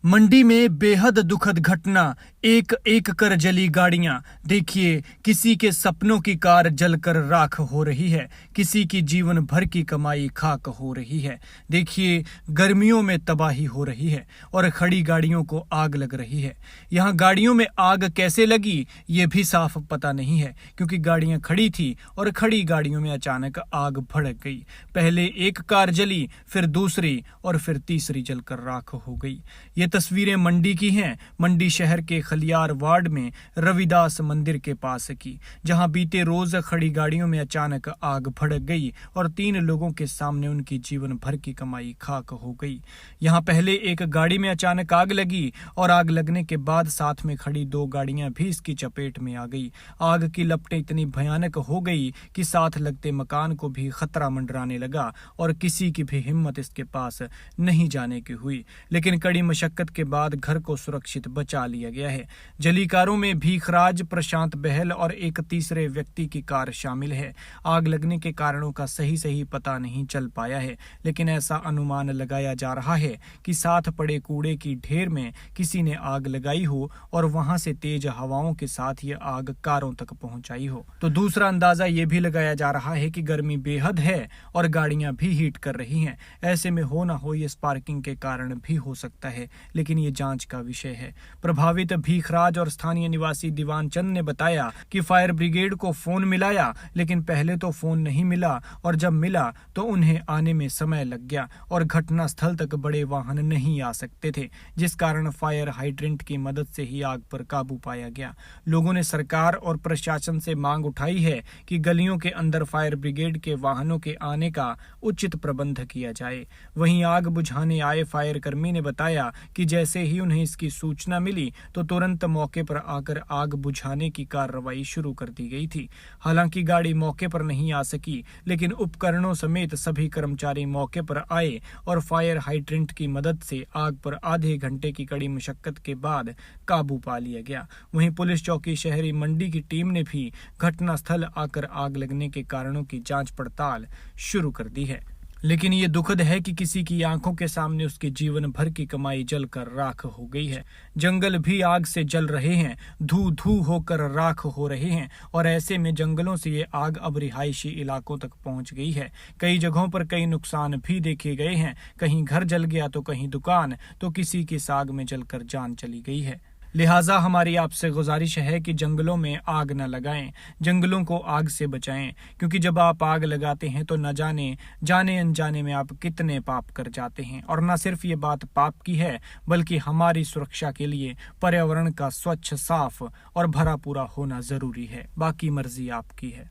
मंडी में बेहद दुखद घटना। एक एक कर जली गाड़ियां। देखिए, किसी के सपनों की कार जलकर राख हो रही है, किसी की जीवन भर की कमाई खाक हो रही है। देखिए, गर्मियों में तबाही हो रही है और खड़ी गाड़ियों को आग लग रही है। यहाँ गाड़ियों में आग कैसे लगी ये भी साफ पता नहीं है, क्योंकि गाड़ियां खड़ी थी और खड़ी गाड़ियों में अचानक आग भड़क गई। पहले एक कार जली, फिर दूसरी और फिर तीसरी जलकर राख हो गई। ये तस्वीरें मंडी की हैं, मंडी शहर के खलियार वार्ड में रविदास मंदिर के पास की, जहां बीते रोज खड़ी गाड़ियों में अचानक आग भड़क गई और 3 लोगों के सामने उनकी जीवन भर की कमाई खाक हो गई। यहां पहले एक गाड़ी में अचानक आग लगी और आग लगने के बाद साथ में खड़ी 2 गाड़ियां भी इसकी चपेट में आ गई। आग की लपटें इतनी भयानक हो गई कि साथ लगते मकान को भी खतरा मंडराने लगा और किसी की भी हिम्मत इसके पास नहीं जाने की हुई। लेकिन कड़ी मशक्कत के बाद घर को सुरक्षित बचा लिया गया है। जली कारों में भीखराज, प्रशांत बहल और एक तीसरे व्यक्ति की कार शामिल है। आग लगने के कारणों का सही पता नहीं चल पाया है, लेकिन ऐसा अनुमान लगाया जा रहा है कि साथ पड़े कूड़े की ढेर में किसी ने आग लगाई हो और वहां से तेज हवाओं के साथ ये आग कारों तक पहुंचाई हो। तो दूसरा अंदाजा ये भी लगाया जा रहा है कि गर्मी बेहद है और गाड़ियां भी हीट कर रही हैं। ऐसे में हो ना हो ये स्पार्किंग के कारण भी हो सकता है, लेकिन ये जांच का विषय है। प्रभावित भीखराज और स्थानीय निवासी दीवान चंद ने बताया कि फायर ब्रिगेड को फोन मिलाया, लेकिन पहले तो फोन नहीं मिला और जब मिला तो उन्हें आने में समय लग गया और घटना स्थल तक बड़े वाहन नहीं आ सकते थे, जिस कारण फायर हाइड्रेंट की मदद से ही आग पर काबू पाया गया। लोगों ने सरकार और प्रशासन से मांग उठाई है कि गलियों के अंदर फायर ब्रिगेड के वाहनों के आने का उचित प्रबंध किया जाए। वहीं आग बुझाने आए फायर कर्मी ने बताया कि जैसे ही उन्हें इसकी सूचना मिली तो तुरंत मौके पर आकर आग बुझाने की कार्रवाई शुरू कर दी गई थी। हालांकि गाड़ी मौके पर नहीं आ सकी, लेकिन उपकरणों समेत सभी कर्मचारी मौके पर आए और फायर हाइड्रेंट की मदद से आग पर आधे घंटे की कड़ी मशक्कत के बाद काबू पा लिया गया। वहीं पुलिस चौकी शहरी मंडी की टीम ने भी घटनास्थल आकर आग लगने के कारणों की जांच पड़ताल शुरू कर दी है। लेकिन ये दुखद है कि किसी की आंखों के सामने उसके जीवन भर की कमाई जलकर राख हो गई है। जंगल भी आग से जल रहे हैं, धू धू होकर राख हो रहे हैं और ऐसे में जंगलों से ये आग अब रिहायशी इलाकों तक पहुंच गई है। कई जगहों पर कई नुकसान भी देखे गए हैं। कहीं घर जल गया तो कहीं दुकान, तो किसी की साग में जलकर जान चली गई है। लिहाजा हमारी आपसे गुजारिश है कि जंगलों में आग न लगाएं, जंगलों को आग से बचाएं, क्योंकि जब आप आग लगाते हैं तो न जाने अनजाने में आप कितने पाप कर जाते हैं। और न सिर्फ ये बात पाप की है, बल्कि हमारी सुरक्षा के लिए पर्यावरण का स्वच्छ, साफ और भरा पूरा होना जरूरी है। बाकी मर्जी आपकी है।